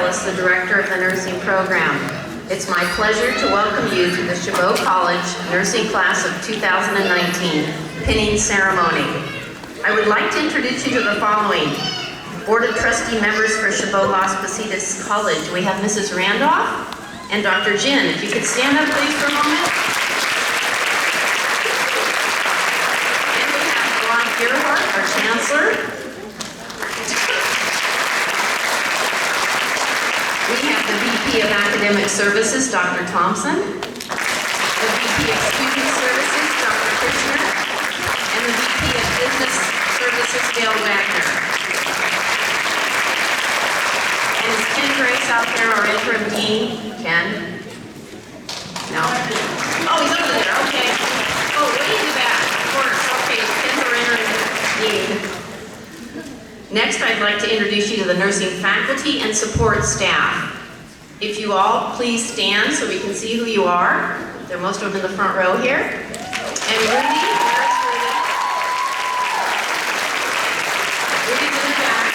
Ellis, the Director of the Nursing Program. It's my pleasure to welcome you to the Chabot College Nursing Class of 2019 pinning ceremony. I would like to introduce you to the following. Board of Trustee members for Chabot Las Positas College. We have Mrs. Randolph and Dr. Jin. If you could stand up please for a moment. And we have Ron Gerhardt, our Chancellor. We have the VP of Academic Services, Dr. Thompson. The VP of Student Services, Dr. Kushner. And the VP of Business Services, Dale Wagner. And is Ken Grace out there, our interim dean? Ken? No? Oh, he's over there, okay. Oh, way in the back, of course. Okay, Ken's our interim dean. Next, I'd like to introduce you to the nursing faculty and support staff. If you all please stand so we can see who you are. They're most of them in the front row here. And Rudy, where's Rudy? Rudy's in the back.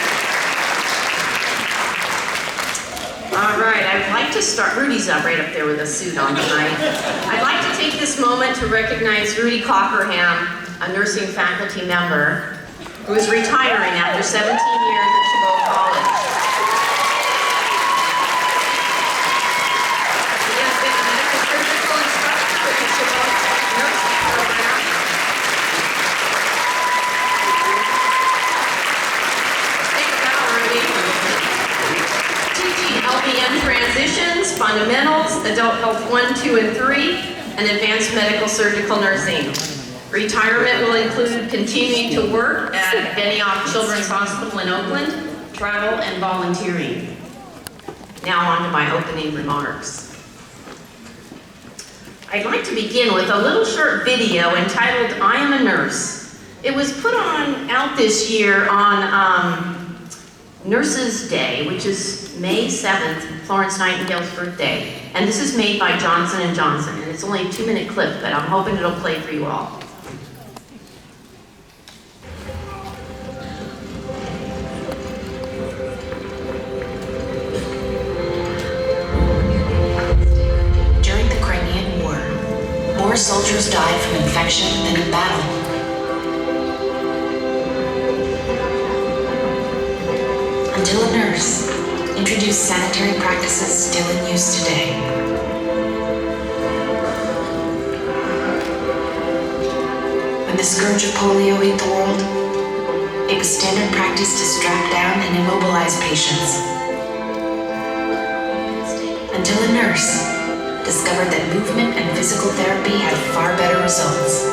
All right, I'd like to start. Rudy's up right up there with a suit on tonight. I'd like to take this moment to recognize Rudy Cockerham, a nursing faculty member, who is retiring after 17 years at Chabot College. He has been a medical surgical instructor with the Chabot nursing program. Take it out, Rudy. Teaching LPN transitions, fundamentals, adult health 1, 2, and 3, and advanced medical surgical nursing. Retirement will include continuing to work at Benioff Children's Hospital in Oakland, travel, and volunteering. Now on to my opening remarks. I'd like to begin with a little short video entitled, I Am a Nurse. It was put out this year on Nurses Day, which is May 7th, Florence Nightingale's birthday. And this is made by Johnson & Johnson. And it's only a 2-minute clip, but I'm hoping it'll play for you all. More soldiers died from infection than in battle. Until a nurse introduced sanitary practices still in use today. When the scourge of polio hit the world, it was standard practice to strap down and immobilize patients. Until a nurse discovered that movement and physical therapy had far better results.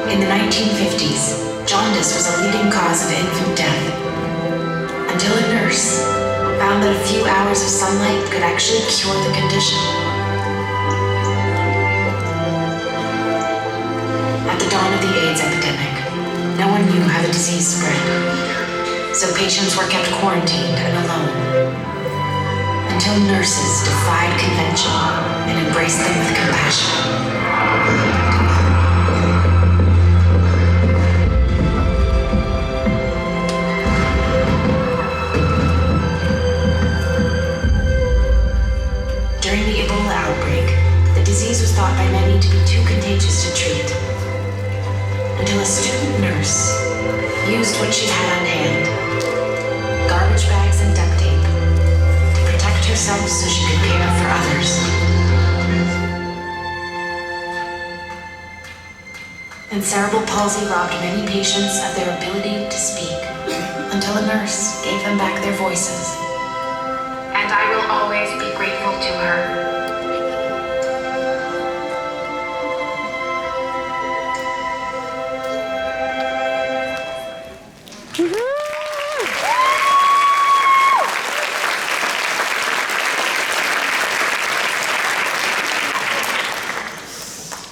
In the 1950s, jaundice was a leading cause of infant death, until a nurse found that a few hours of sunlight could actually cure the condition. At the dawn of the AIDS epidemic, no one knew how the disease spread. So patients were kept quarantined and alone, until nurses defied convention and embraced them with compassion. During the Ebola outbreak, the disease was thought by many to be too contagious to treat, until a student nurse used what she had on hand, garbage bags and duct tape, to protect herself so she could care for others. And cerebral palsy robbed many patients of their ability to speak, until a nurse gave them back their voices. And I will always be grateful to her.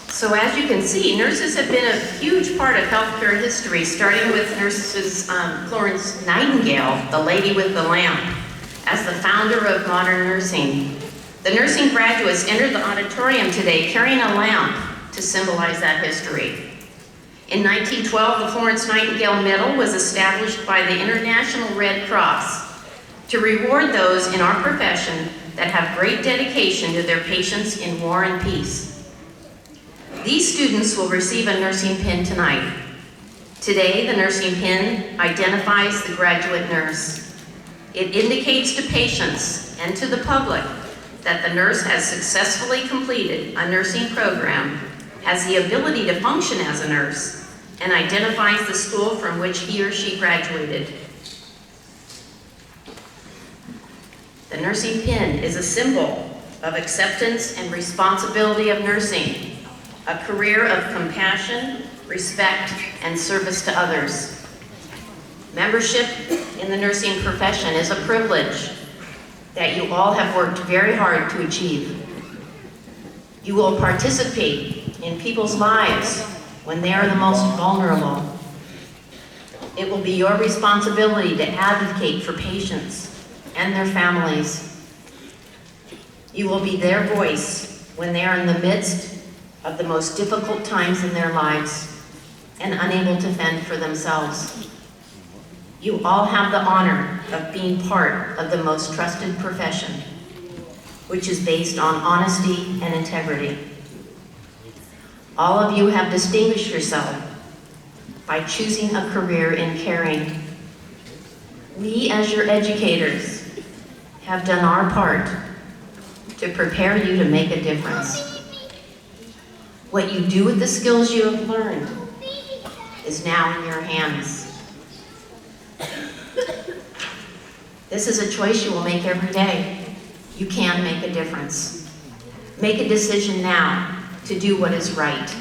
So as you can see, nurses have been a huge part of healthcare history, starting with nurses Florence Nightingale, the lady with the lamp, as the founder of modern nursing. The nursing graduates entered the auditorium today carrying a lamp to symbolize that history. In 1912, the Florence Nightingale Medal was established by the International Red Cross to reward those in our profession that have great dedication to their patients in war and peace. These students will receive a nursing pin tonight. Today, the nursing pin identifies the graduate nurse. It indicates to patients and to the public that the nurse has successfully completed a nursing program, has the ability to function as a nurse, and identifies the school from which he or she graduated. The nursing pin is a symbol of acceptance and responsibility of nursing, a career of compassion, respect, and service to others. Membership in the nursing profession is a privilege that you all have worked very hard to achieve. You will participate in people's lives when they are the most vulnerable. It will be your responsibility to advocate for patients and their families. You will be their voice when they are in the midst of the most difficult times in their lives and unable to fend for themselves. You all have the honor of being part of the most trusted profession, which is based on honesty and integrity. All of you have distinguished yourself by choosing a career in caring. We, as your educators, have done our part to prepare you to make a difference. What you do with the skills you have learned is now in your hands. This is a choice you will make every day. You can make a difference. Make a decision now to do what is right.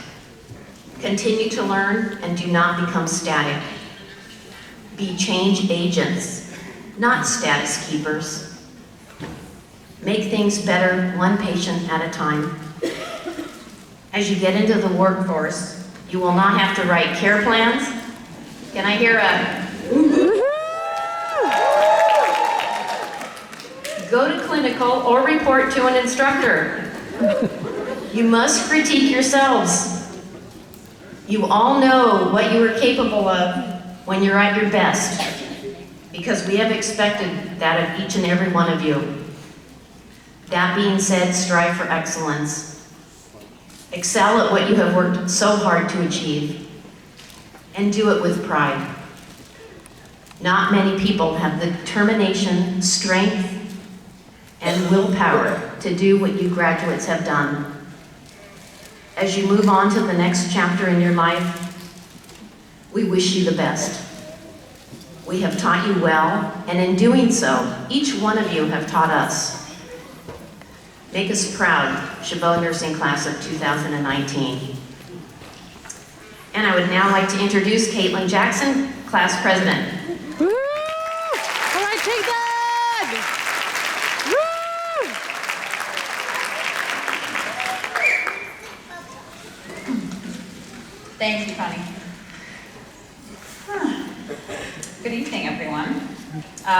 Continue to learn and do not become static. Be change agents, not status keepers. Make things better one patient at a time. As you get into the workforce, you will not have to write care plans. Can I hear a go to clinical or report to an instructor. You must critique yourselves. You all know what you are capable of when you're at your best, because we have expected that of each and every one of you. That being said, strive for excellence. Excel at what you have worked so hard to achieve, and do it with pride. Not many people have the determination, strength, and willpower to do what you graduates have done. As you move on to the next chapter in your life, we wish you the best. We have taught you well, and in doing so, each one of you have taught us. Make us proud, Chabot Nursing Class of 2019. And I would now like to introduce Caitlin Jackson, Class President. Woo! All right, take that! Thank you, Connie. Good evening, everyone.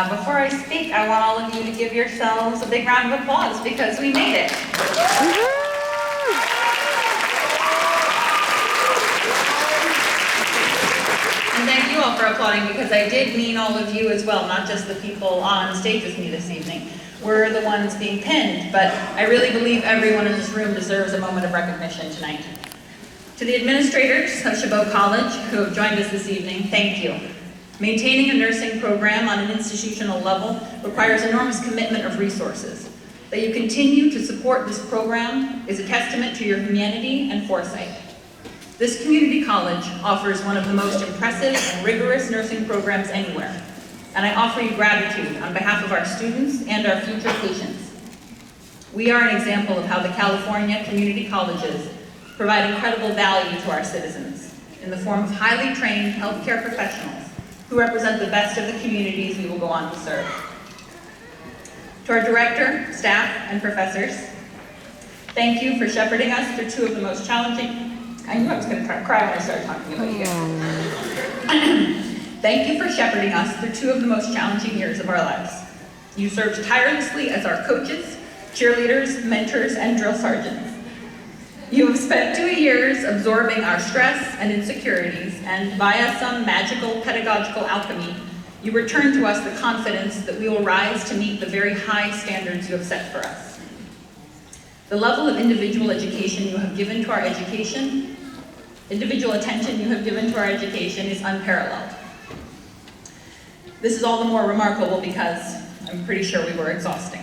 Before I speak, I want all of you to give yourselves a big round of applause because we made it. And thank you all for applauding because I did mean all of you as well, not just the people on stage with me this evening. We're the ones being pinned, but I really believe everyone in this room deserves a moment of recognition tonight. To the administrators of Chabot College who have joined us this evening, thank you. Maintaining a nursing program on an institutional level requires enormous commitment of resources. That you continue to support this program is a testament to your humanity and foresight. This community college offers one of the most impressive and rigorous nursing programs anywhere, and I offer you gratitude on behalf of our students and our future patients. We are an example of how the California community colleges provide incredible value to our citizens in the form of highly trained healthcare professionals who represent the best of the communities we will go on to serve. To our director, staff, and professors, thank you for shepherding us through two of the most challenging, I knew I was going to cry when I started talking about you guys. Thank you for shepherding us through two of the most challenging years of our lives. You served tirelessly as our coaches, cheerleaders, mentors, and drill sergeants. You have spent 2 years absorbing our stress and insecurities, and via some magical pedagogical alchemy, you return to us the confidence that we will rise to meet the very high standards you have set for us. The level of individual education you have given to our education, individual attention you have given to our education is unparalleled. This is all the more remarkable because I'm pretty sure we were exhausting.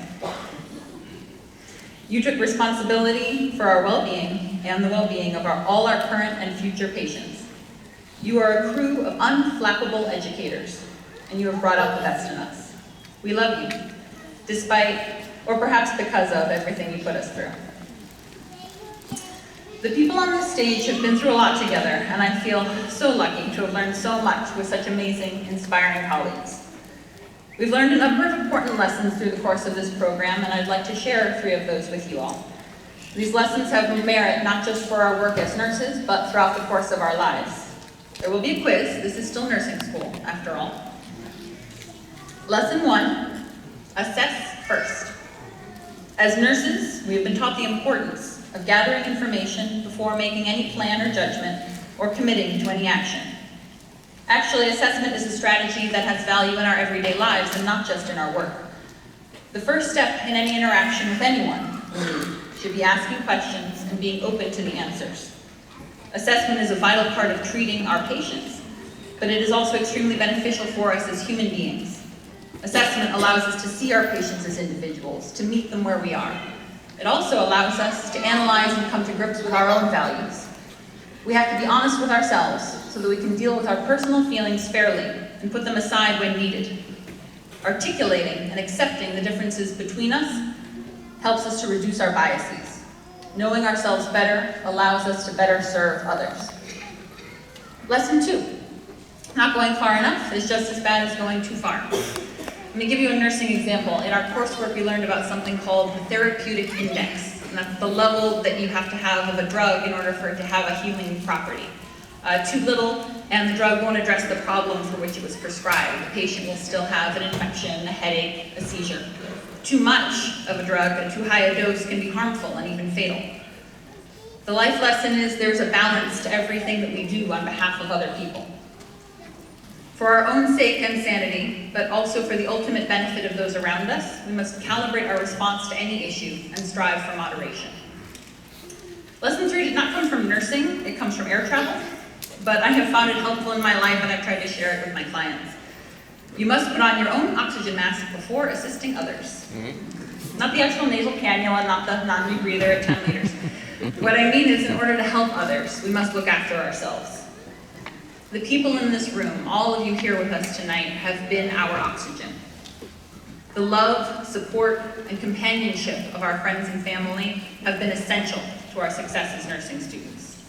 You took responsibility for our well-being and the well-being of all our current and future patients. You are a crew of unflappable educators, and you have brought out the best in us. We love you, despite, or perhaps because of, everything you put us through. The people on this stage have been through a lot together, and I feel so lucky to have learned so much with such amazing, inspiring colleagues. We've learned a number of important lessons through the course of this program, and I'd like to share 3 of those with you all. These lessons have merit not just for our work as nurses, but throughout the course of our lives. There will be a quiz. This is still nursing school, after all. Lesson 1, assess first. As nurses, we have been taught the importance of gathering information before making any plan or judgment or committing to any action. Actually, assessment is a strategy that has value in our everyday lives and not just in our work. The first step in any interaction with anyone should be asking questions and being open to the answers. Assessment is a vital part of treating our patients, but it is also extremely beneficial for us as human beings. Assessment allows us to see our patients as individuals, to meet them where we are. It also allows us to analyze and come to grips with our own values. We have to be honest with ourselves so that we can deal with our personal feelings fairly and put them aside when needed. Articulating and accepting the differences between us helps us to reduce our biases. Knowing ourselves better allows us to better serve others. Lesson 2, not going far enough is just as bad as going too far. Let me give you a nursing example. In our coursework, we learned about something called the therapeutic index, and that's the level that you have to have of a drug in order for it to have a healing property. Too little, and the drug won't address the problem for which it was prescribed. The patient will still have an infection, a headache, a seizure. Too much of a drug, and too high a dose can be harmful and even fatal. The life lesson is there's a balance to everything that we do on behalf of other people. For our own sake and sanity, but also for the ultimate benefit of those around us, we must calibrate our response to any issue and strive for moderation. Lesson 3 did not come from nursing, it comes from air travel, but I have found it helpful in my life and I've tried to share it with my clients. You must put on your own oxygen mask before assisting others. Not the actual nasal cannula, not the non-rebreather at 10 liters. What I mean is in order to help others, we must look after ourselves. The people in this room, all of you here with us tonight, have been our oxygen. The love, support, and companionship of our friends and family have been essential to our success as nursing students.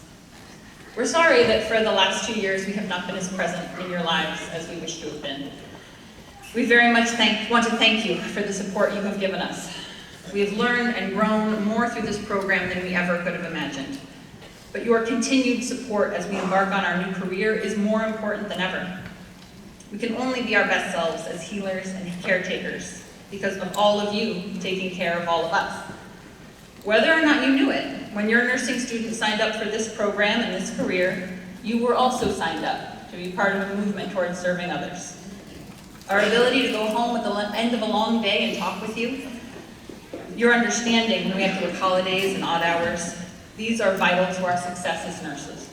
We're sorry that for the last 2 years we have not been as present in your lives as we wish to have been. We very much want to thank you for the support you have given us. We have learned and grown more through this program than we ever could have imagined. But your continued support as we embark on our new career is more important than ever. We can only be our best selves as healers and caretakers because of all of you taking care of all of us. Whether or not you knew it, when your nursing student signed up for this program and this career, you were also signed up to be part of a movement towards serving others. Our ability to go home at the end of a long day and talk with you, your understanding when we have to work holidays and odd hours, these are vital to our success as nurses.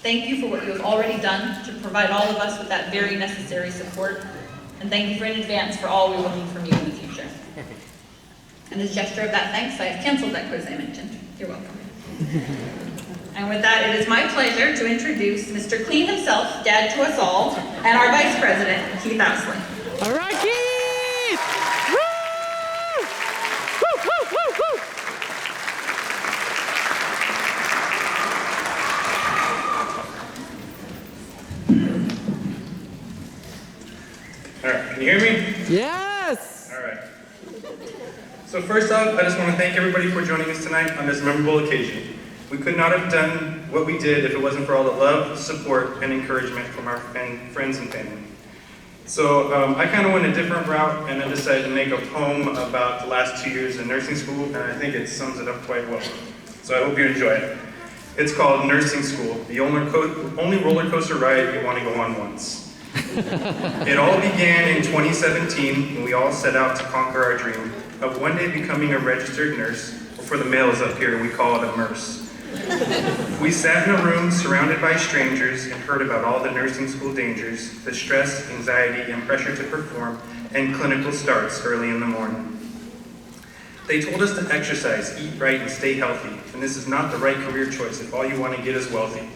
Thank you for what you have already done to provide all of us with that very necessary support, and thank you for in advance for all we will need from you in the future. And as a gesture of that thanks, I have canceled that quiz I mentioned. You're welcome. And with that, it is my pleasure to introduce Mr. Clean himself, Dad to us all, and our Vice President, Keith Ousley. All right, Keith! Woo! Woo, woo, woo, woo! All right, can you hear me? Yes! All right. So first off, I just want to thank everybody for joining us tonight on this memorable occasion. We could not have done what we did if it wasn't for all the love, support, and encouragement from our friends and family. So I kind of went a different route, and I decided to make a poem about the last 2 years in nursing school, and I think it sums it up quite well. So so I hope you enjoy it. It's called Nursing School, the only roller coaster ride you want to go on once. It all began in 2017 when we all set out to conquer our dream of one day becoming a registered nurse, or for the males up here, we call it a nurse. We sat in a room surrounded by strangers and heard about all the nursing school dangers, the stress, anxiety, and pressure to perform, and clinical starts early in the morning. They told us to exercise, eat right, and stay healthy, and this is not the right career choice if all you want to get is wealthy.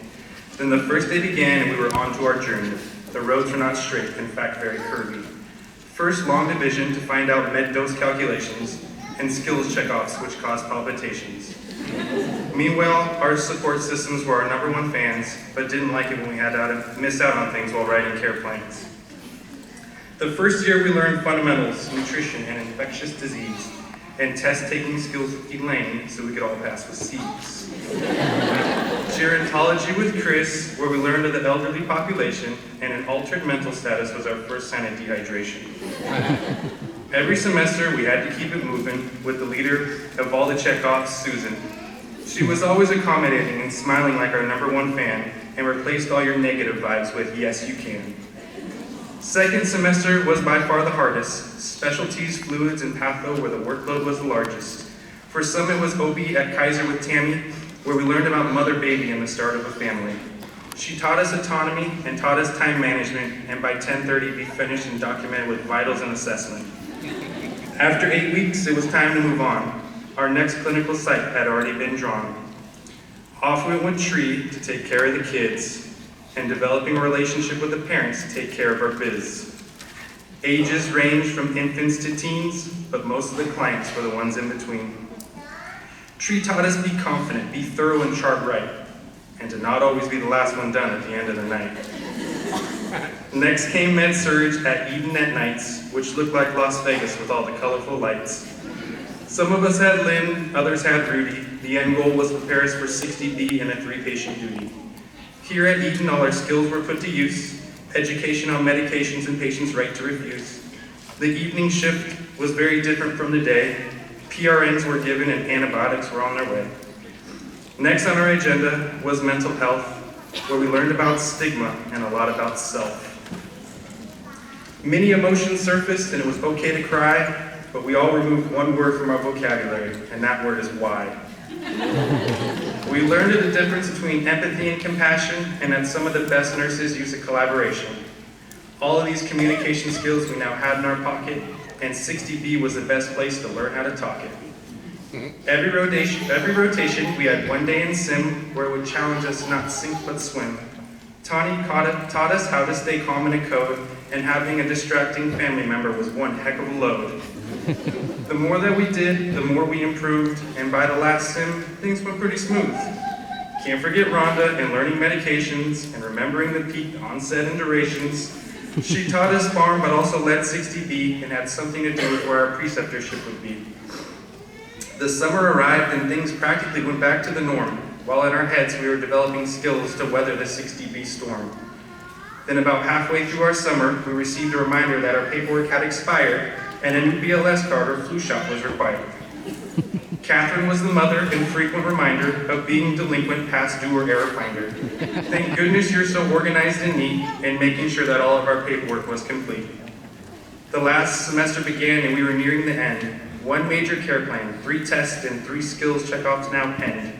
Then the first day began and we were on to our journey. The roads were not straight, in fact very curvy. First, long division to find out med dose calculations, and skills checkoffs which cause palpitations. Meanwhile, our support systems were our #1 fans, but didn't like it when we had to miss out on things while writing care plans. The first year we learned fundamentals, nutrition, and infectious disease, and test-taking skills with Elaine so we could all pass with C's. Gerontology with Chris, where we learned of the elderly population, and an altered mental status was our first sign of dehydration. Every semester we had to keep it moving with the leader of all the checkoffs, Susan. She was always accommodating and smiling like our #1 fan, and replaced all your negative vibes with "yes, you can." Second semester was by far the hardest. Specialties, fluids, and patho where the workload was the largest. For some it was OB at Kaiser with Tammy, where we learned about mother-baby and the start of a family. She taught us autonomy and taught us time management, and by 10:30 be finished and documented with vitals and assessment. After 8 weeks, it was time to move on. Our next clinical site had already been drawn. Off we went Tree to take care of the kids, and developing a relationship with the parents to take care of our biz. Ages range from infants to teens, but most of the clients were the ones in between. Tree taught us be confident, be thorough, and chart right, and to not always be the last one done at the end of the night. Next came Med Surge at Eden at nights, which looked like Las Vegas with all the colorful lights. Some of us had Lynn, others had Rudy. The end goal was to prepare us for 60B and a 3-patient duty. Here at Eden, all our skills were put to use, education on medications and patients' right to refuse. The evening shift was very different from the day. PRNs were given and antibiotics were on their way. Next on our agenda was mental health, where we learned about stigma and a lot about self. Many emotions surfaced and it was okay to cry, but we all removed one word from our vocabulary, and that word is why. We learned the difference between empathy and compassion, and that some of the best nurses use a collaboration. All of these communication skills we now had in our pocket, and 60B was the best place to learn how to talk it. Every rotation, we had one day in sim where it would challenge us to not sink but swim. Tani taught us how to stay calm in a code, and having a distracting family member was one heck of a load. The more that we did, the more we improved, and by the last sim, things went pretty smooth. Can't forget Rhonda and learning medications and remembering the peak onset and durations. She taught us farm but also led 60B and had something to do with where our preceptorship would be. The summer arrived and things practically went back to the norm, while in our heads we were developing skills to weather the 60B storm. Then about halfway through our summer, we received a reminder that our paperwork had expired and a new BLS card or flu shot was required. Catherine was the mother and frequent reminder of being delinquent, past due, or error finder. Thank goodness you're so organized and neat and making sure that all of our paperwork was complete. The last semester began and we were nearing the end. One major care plan, 3 tests, and 3 skills checkoffs now penned.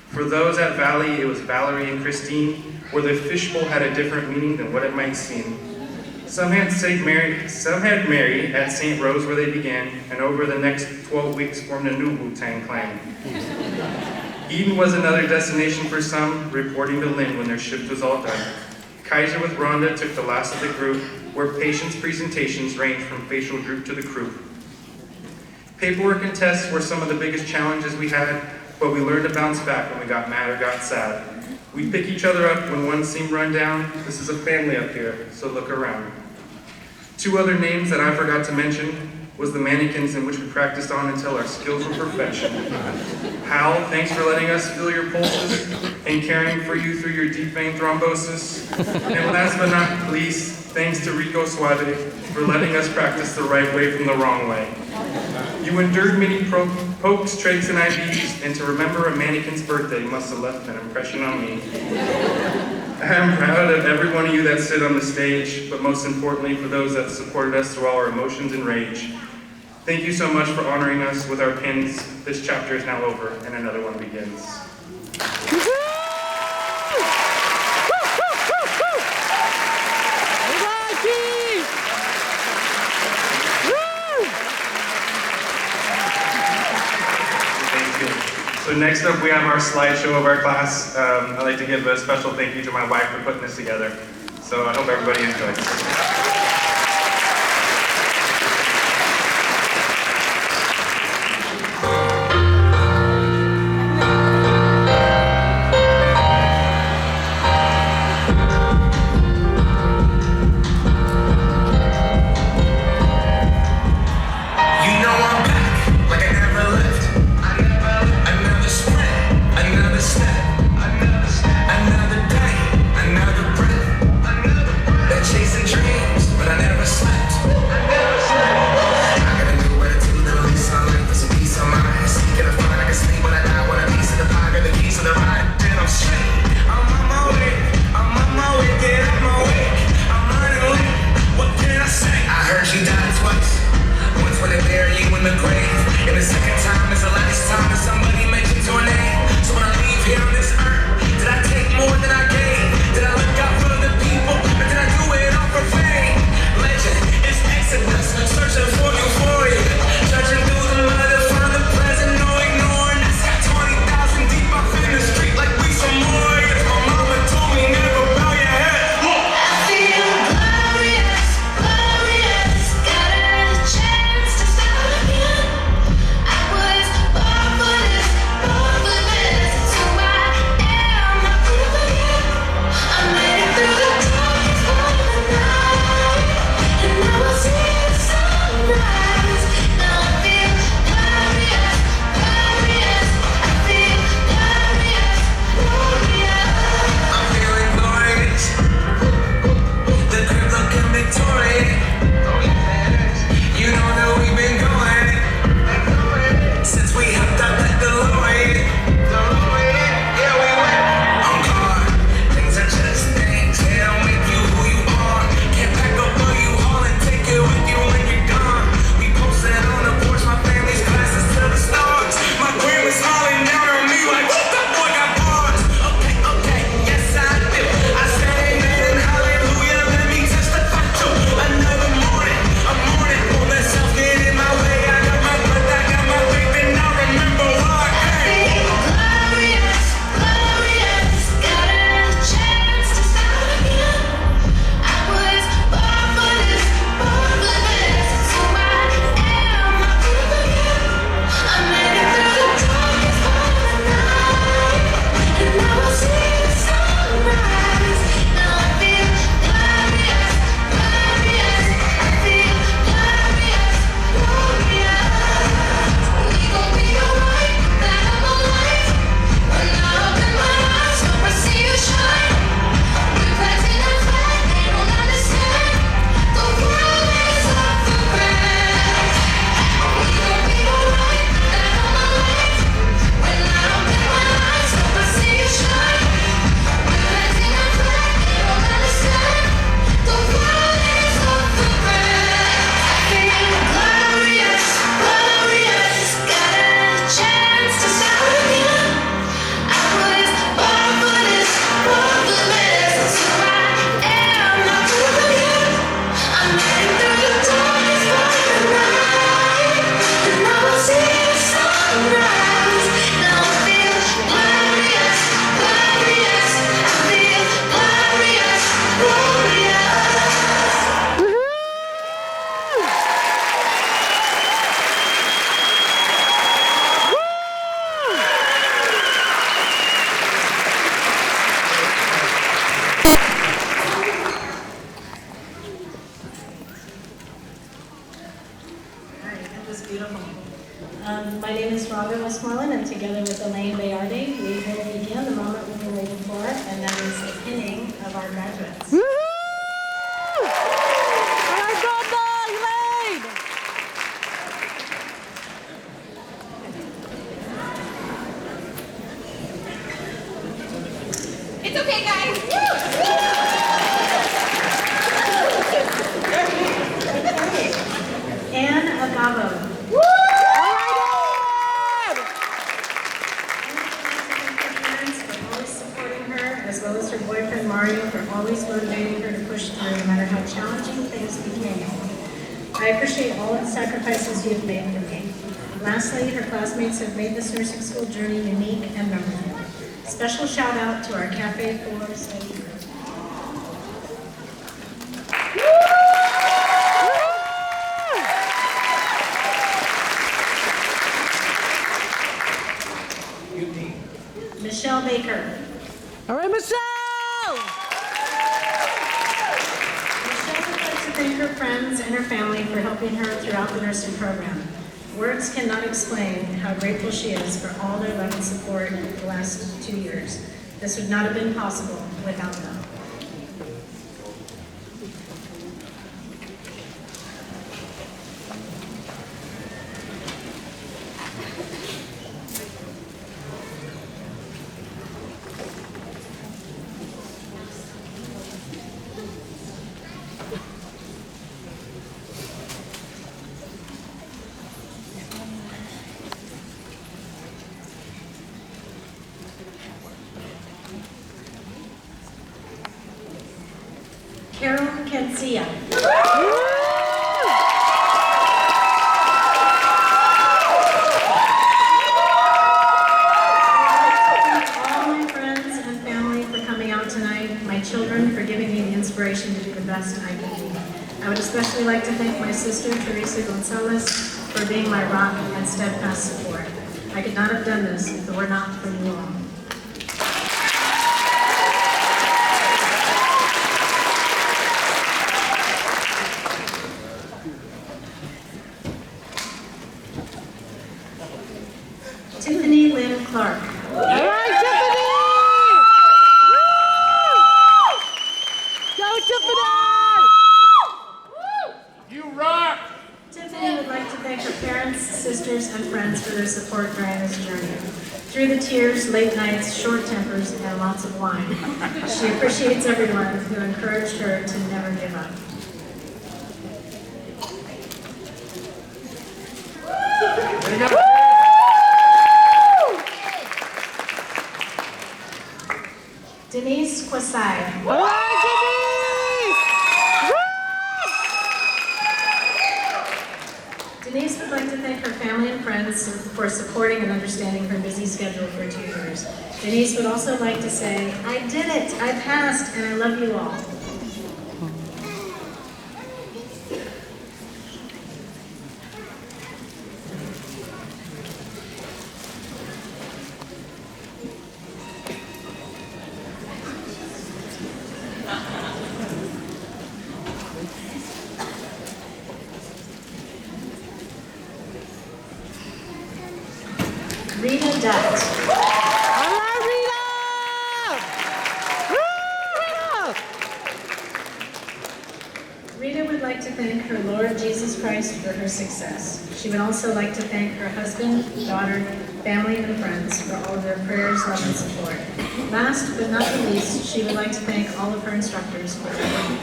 For those at Valley, it was Valerie and Christine, where the fishbowl had a different meaning than what it might seem. Some had Mary at St. Rose where they began, and over the next 12 weeks formed a new Wu-Tang clan. Eden was another destination for some, reporting to Lynn when their shift was all done. Kaiser with Rhonda took the last of the group, where patients' presentations ranged from facial droop to the croup. Paperwork and tests were some of the biggest challenges we had, but we learned to bounce back when we got mad or got sad. We pick each other up when one seemed run down. This is a family up here, so look around. 2 other names that I forgot to mention was the mannequins in which we practiced on until our skills were perfection. Hal, thanks for letting us feel your pulses and caring for you through your deep vein thrombosis. And last but not least, thanks to Rico Suave for letting us practice the right way from the wrong way. You endured many pokes, trachs, and IVs, and to remember a mannequin's birthday must have left an impression on me. I am proud of every one of you that stood on the stage, but most importantly for those that supported us through all our emotions and rage. Thank you so much for honoring us with our pins. This chapter is now over, and another one begins. So next up, we have our slideshow of our class. I'd like to give a special thank you to my wife for putting this together. So I hope everybody enjoys. My name is Robin Westmoreland, and together with Elaine Bayardi, we will begin the moment we've been waiting for, and that is the pinning of our graduates. It's okay, guys. Anne Agavo. Parents for always supporting her, as well as her boyfriend Mario for always motivating her to push through no matter how challenging things became. I appreciate all of the sacrifices you have made for me. Lastly, her classmates have made this nursing school journey unique and memorable. Special shout out to our Cafe 4 study group. Michelle Baker. All right, Michelle! Michelle would like to thank her friends and her family for helping her throughout the nursing program. Words cannot explain how grateful she is for all their love and support the last 2 years. This would not have been possible without them. Carol Cancia. All my friends and family for coming out tonight, my children for giving me the inspiration to do the best I can be. I would especially like to thank my sister, Teresa Gonzalez, for being my rock and steadfast support. I could not have done this if it were not for you all. Tiffany Lynn Clark. All right, Tiffany! Woo! Go, Tiffany! You rock! Tiffany would like to thank her parents, sisters, and friends for their support during this journey. Through the tears, late nights, short tempers, and lots of wine, she appreciates everyone who encouraged her to never give up. Denise Kwasai. All right, Denise! Denise would like to thank her family and friends for supporting and understanding her busy schedule for 2 years. Denise would also like to say, I did it, I passed, and I love you all. Rita Dutt. All right, Rita! Woo, Rita! Rita would like to thank her Lord Jesus Christ for her success. She would also like to thank her husband, daughter, family, and friends for all of their prayers, love, and support. Last but not the least, she would like to thank all of her instructors for their work.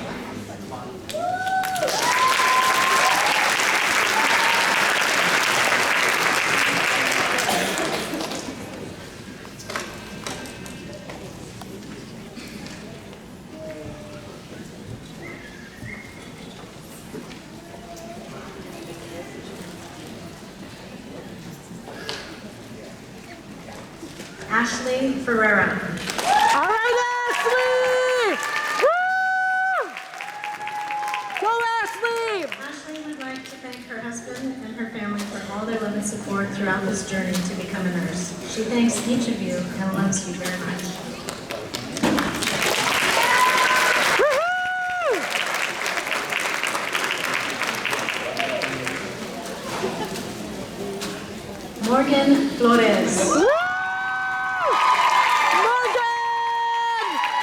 Ashley Ferreira. All right, Ashley! Woo! Go, Ashley! Ashley would like to thank her husband and her family for all their love and support throughout this journey to become a nurse. She thanks each of you and loves you very much. Morgan Flores. Woo! Morgan!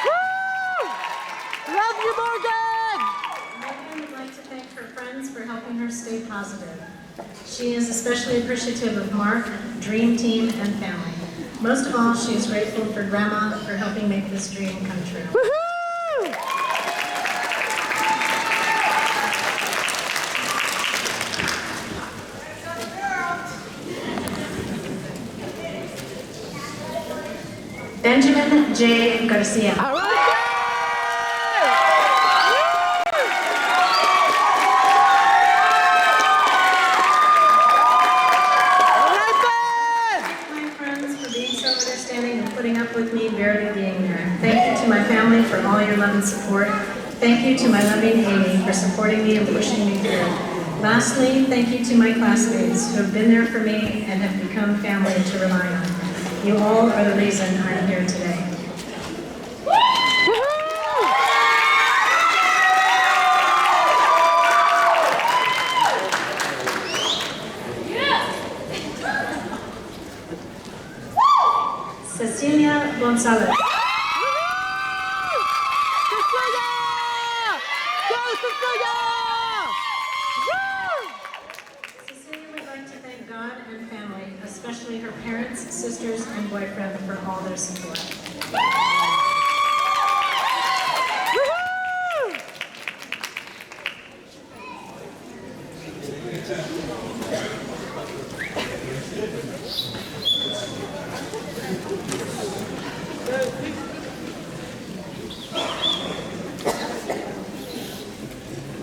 Woo! Love you, Morgan! Morgan would like to thank her friends for helping her stay positive. She is especially appreciative of Mark, Dream Team, and family. Most of all, she is grateful for Grandma for helping make this dream come true. Woohoo! Benjamin J. Garcia. All right, My friends for being so understanding and putting up with me barely being there. Thank you to my family for all your love and support. Thank you to my loving Amy for supporting me and pushing me through. Lastly, thank you to my classmates who have been there for me and have become family to rely on. You all are the reason I am here today. Cecilia Gonzalez. Cecilia would like to thank God and family, especially her parents, sisters, and boyfriend for all their support.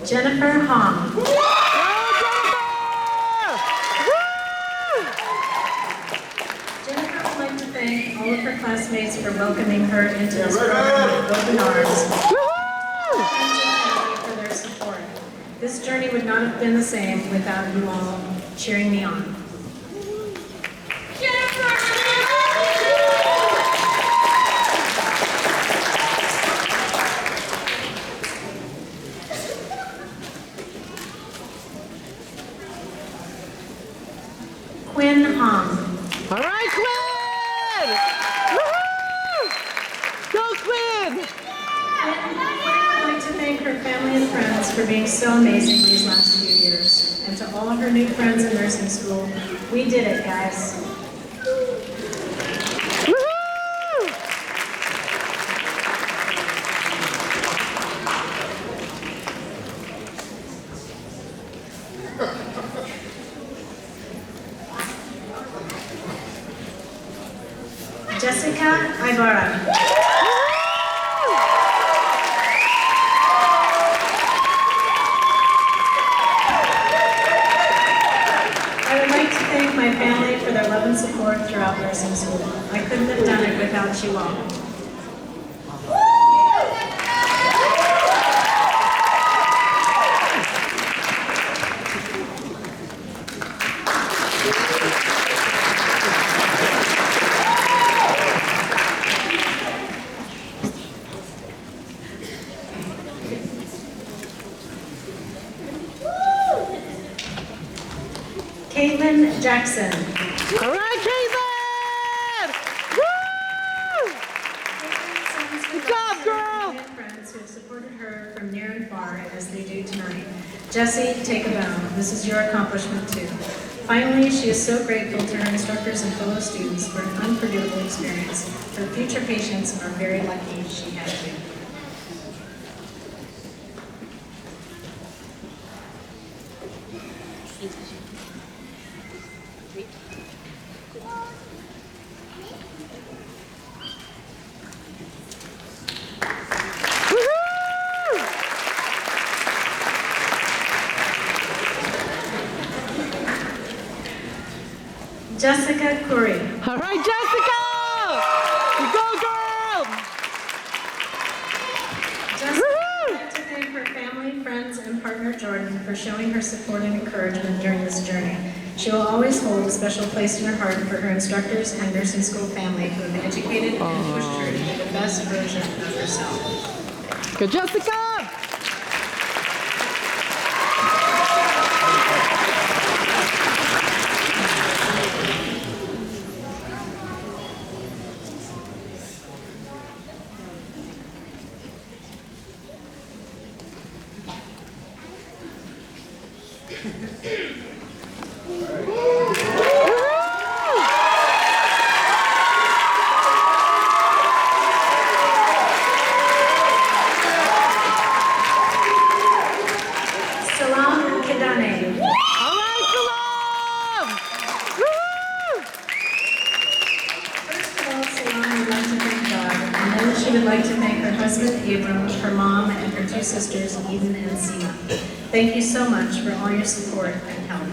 Jennifer Hong. Jennifer would like to thank all of her classmates for welcoming her into this program with open arms. Friends and family for their support. This journey would not have been the same without you all cheering me on. Quinn Hong. All right, Quinn! Woohoo! Go, Quinn! Quinn would like to thank her family and friends for being so amazing these last few years. And to all of her new friends in nursing school, we did it, guys. Jessica Ibarra. I would like to thank my family for their love and support throughout nursing school. I couldn't have done it without you all. Caitlin Jackson. All right, Caitlin! Woo! Good job, girl! And friends who have supported her from near and far as they do tonight. Jessie, take a bow. This is your accomplishment too. Finally, she is so grateful to her instructors and fellow students for an unforgettable experience. Her future patients are very lucky she had you. Jessica Curry. All right, Jessica! You go, girl! Jessica would like to thank her family, friends, and partner Jordan for showing her support and encouragement during this journey. She will always hold a special place in her heart for her instructors and nursing school family who have educated and pushed her to be the best version of herself. Good, Jessica! husband, Abram, her mom, and her two sisters, Eden and Seema. Thank you so much for all your support and help.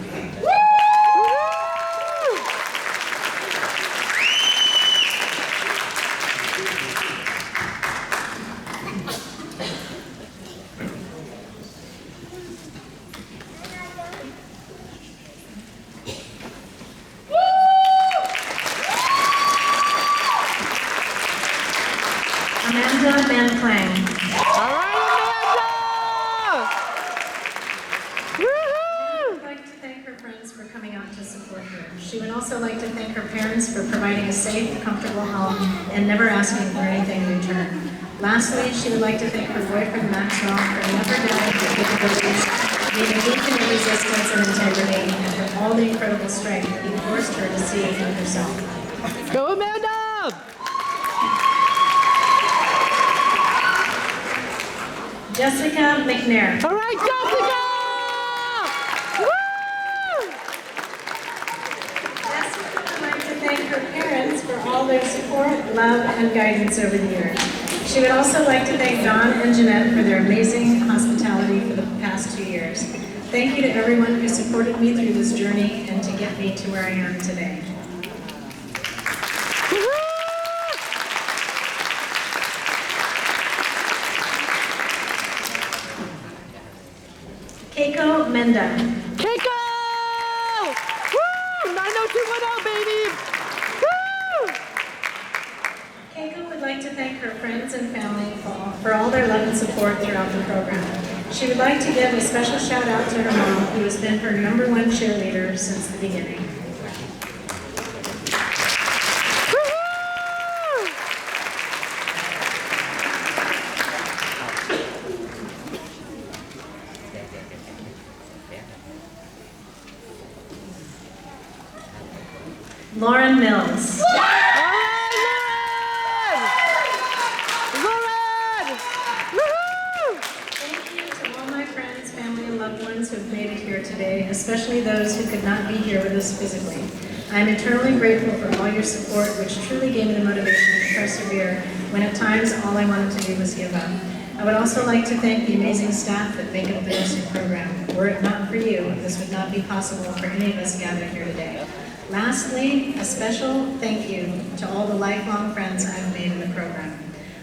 Amanda Manclang. All right, I would like to thank her friends for coming out to support her. She would also like to thank her parents for providing a safe, comfortable home and never asking for anything in return. Lastly, she would like to thank her boyfriend Maxwell for never doubting her capabilities, being a beacon of resistance and integrity, and for all the incredible strength he forced her to see in herself. Amanda! Go, Amanda! Jessica McNair. All right, Jessica! Woo! Jessica would like to thank her parents for all their support, love, and guidance over the years. She would also like to thank Don and Jeanette for their amazing hospitality for the past 2 years. Thank you to everyone who supported me through this journey and to get me to where I am today. Keiko Menda. Keiko! Woo! 90210, baby! Woo! Keiko would like to thank her friends and family for all their love and support throughout the program. She would like to give a special shout out to her mom, who has been her #1 cheerleader since the beginning. Lauren Mills. Thank you to all my friends, family, and loved ones who have made it here today, especially those who could not be here with us physically. I am eternally grateful for all your support, which truly gave me the motivation to persevere when at times all I wanted to do was give up. I would also like to thank the amazing staff that make up the nursing program. Were it not for you, this would not be possible for any of us gathered here today. Lastly, a special thank you to all the lifelong friends I've made in the program.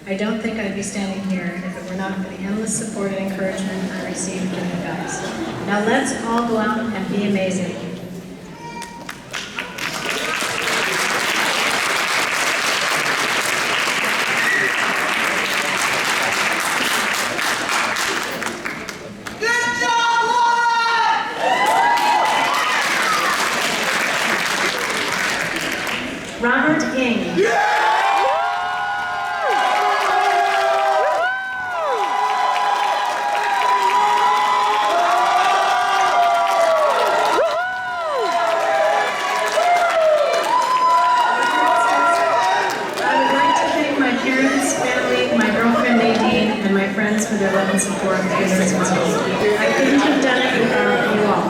I don't think I'd be standing here if it were not for the endless support and encouragement I received from you guys. Now let's all go out and be amazing. Robert Ing. For their love and support through this process. I couldn't have done it without you all.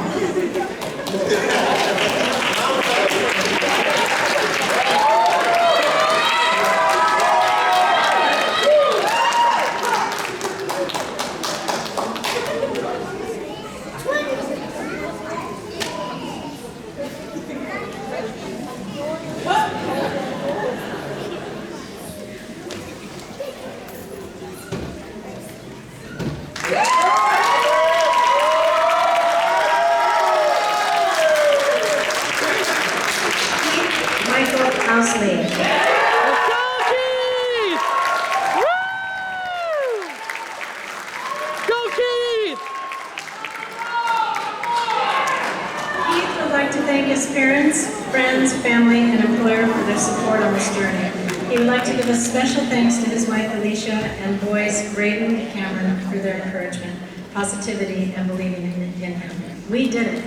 Special thanks to his wife Alicia and boys Braden and Cameron for their encouragement, positivity, and believing in him. We did it.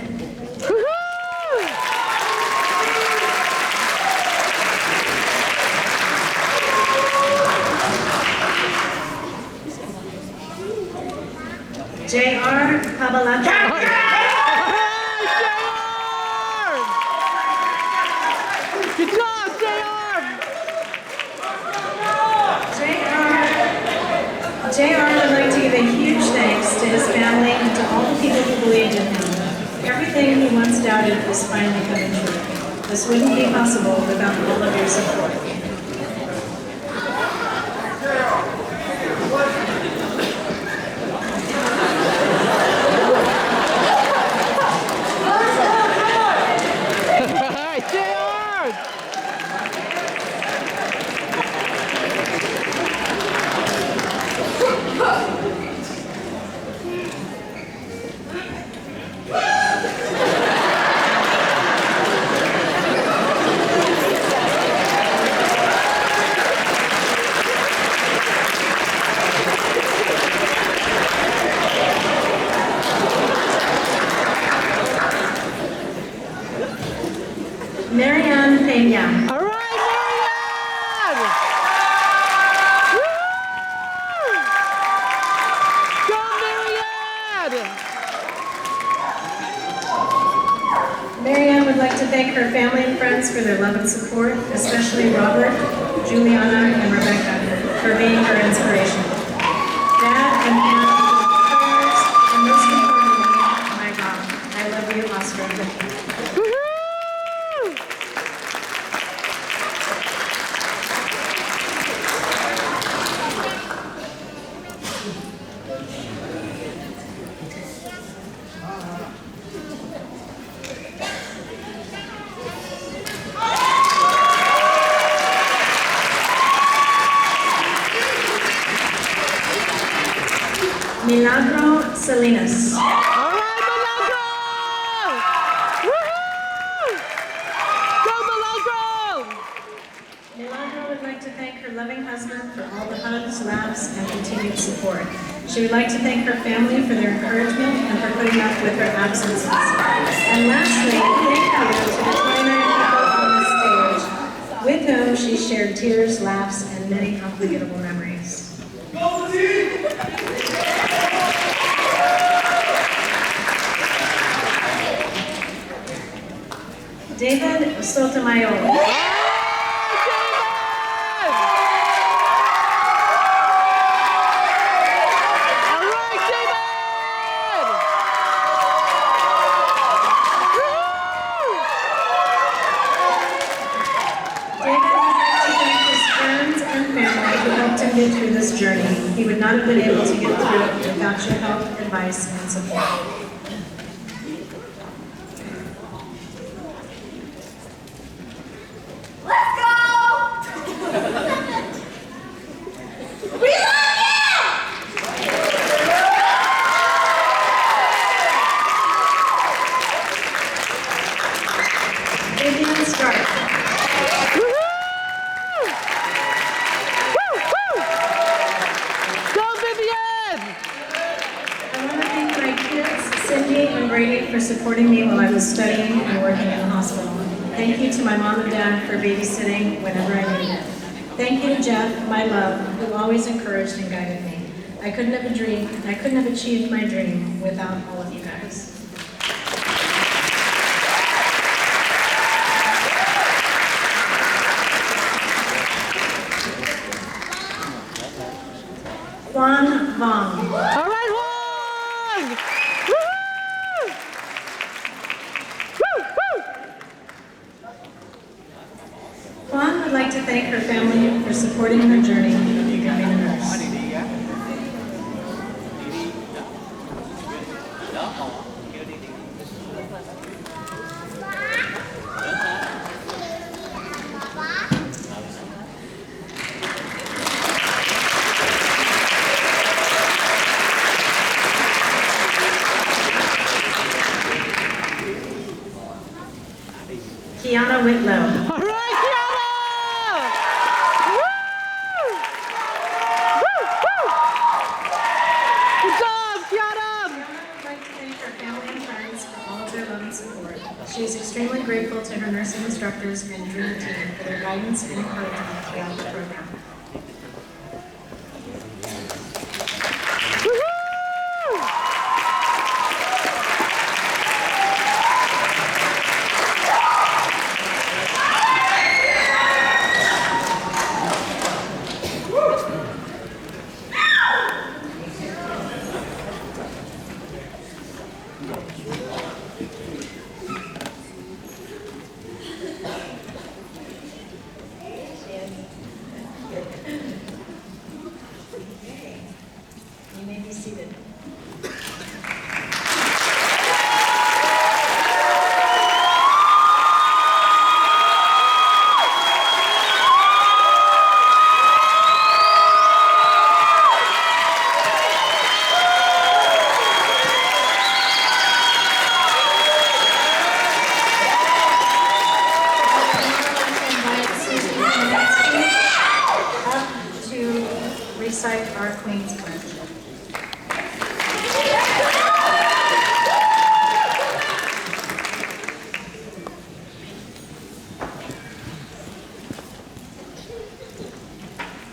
J.R. Kabalata. Good job, JR! started is finally coming true. This wouldn't be possible without all of your support. Marianne Peña. All right, Marianne! Woo! Go, Marianne! Marianne would like to thank her family and friends for their love and support, especially Robert, Juliana, and Rebecca for being her inspiration. Dad and Anna for the prayers, and most importantly, my mom. I love you, Oscar and Vicky. Woohoo! Milagro Salinas. All right, Milagro! Woohoo! Go, Milagro! Milagro would like to thank her loving husband for all the hugs, laughs, and continued support. She would like to thank her family for their encouragement and for putting up with her absences. And lastly, thank you to the 29 people on the stage with whom she shared tears, laughs, and many unforgettable memories. David Sotomayor. All right, David! David would like to thank his friends and family who helped him get through this journey. He would not have been able to get through it without your help, advice, and support. Vivian Stark. Go, Vivian! I want to thank my kids, Cindy and Brady, for supporting me while I was studying and working in the hospital. Thank you to my mom and dad for babysitting whenever I needed it. Thank you to Jeff, my love, who always encouraged and guided me. I couldn't have achieved my dream without all of you guys. Juan Vong. All right, Juan! Woo-hoo! Woo-hoo! Juan would like to thank her family for supporting her journey of becoming a nurse. Kiana Whitlow. All right, Kiana! Woo! Woo! Woo! Good job, Kiana! Kiana would like to thank her family and friends for all of their love and support. She is extremely grateful to her nursing instructors and dream team for their guidance and encouragement throughout the program. Woo-hoo! recite our Queen's Pledge.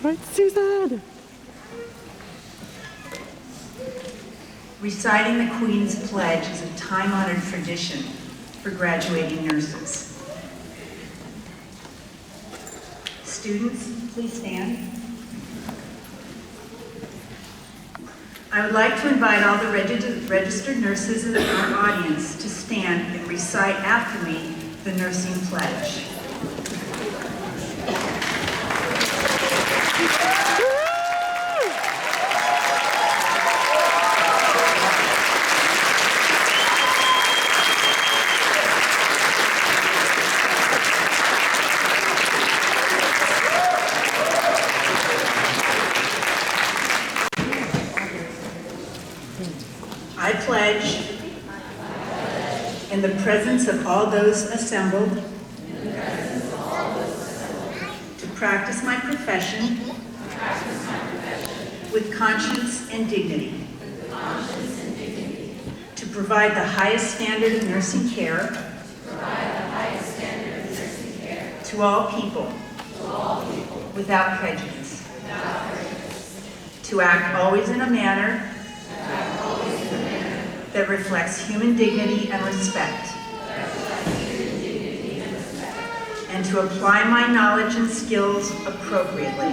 Right, Susan. Reciting the Queen's Pledge is a time-honored tradition for graduating nurses. Students, please stand. I would like to invite all the registered nurses in our audience to stand and recite after me the nursing pledge. I pledge, in the presence of all those assembled, to practice my profession with conscience and dignity, to provide the highest standard of nursing care to all people without prejudice, to act always in a manner that reflects human dignity and respect, and to apply my knowledge and skills appropriately,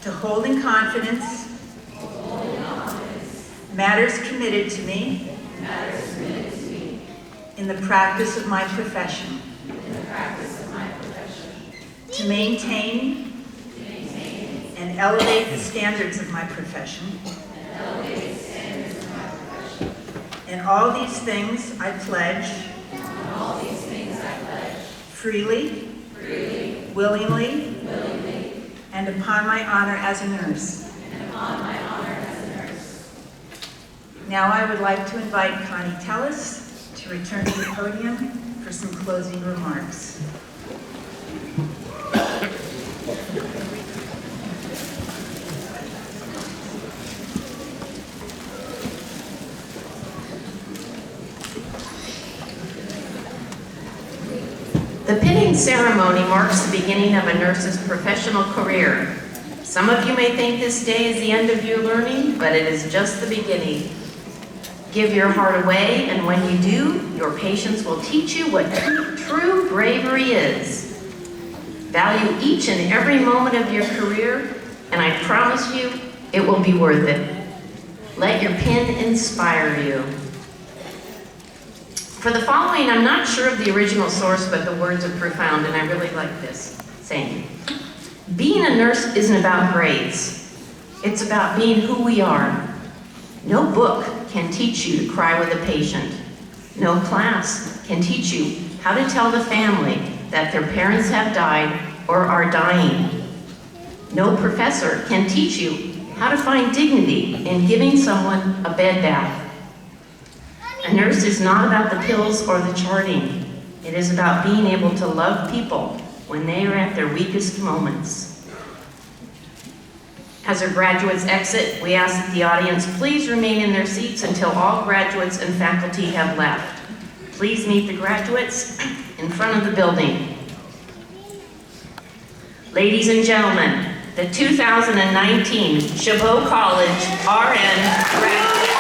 to hold in confidence matters committed to me in the practice of my profession, to maintain and elevate the standards of my profession. And all these things I pledge freely, willingly, and upon my honor as a nurse. Now I would like to invite Connie Tellis to return to the podium for some closing remarks. The pinning ceremony marks the beginning of a nurse's professional career. Some of you may think this day is the end of your learning, but it is just the beginning. Give your heart away, and when you do, your patients will teach you what true bravery is. Value each and every moment of your career, and I promise you, it will be worth it. Let your pen inspire you. For the following, I'm not sure of the original source, but the words are profound, and I really like this saying. Being a nurse isn't about grades. It's about being who we are. No book can teach you to cry with a patient. No class can teach you how to tell the family that their parents have died or are dying. No professor can teach you how to find dignity in giving someone a bed bath. A nurse is not about the pills or the charting. It is about being able to love people when they are at their weakest moments. As our graduates exit, we ask that the audience please remain in their seats until all graduates and faculty have left. Please meet the graduates in front of the building. Ladies and gentlemen, the 2019 Chabot College RN graduates.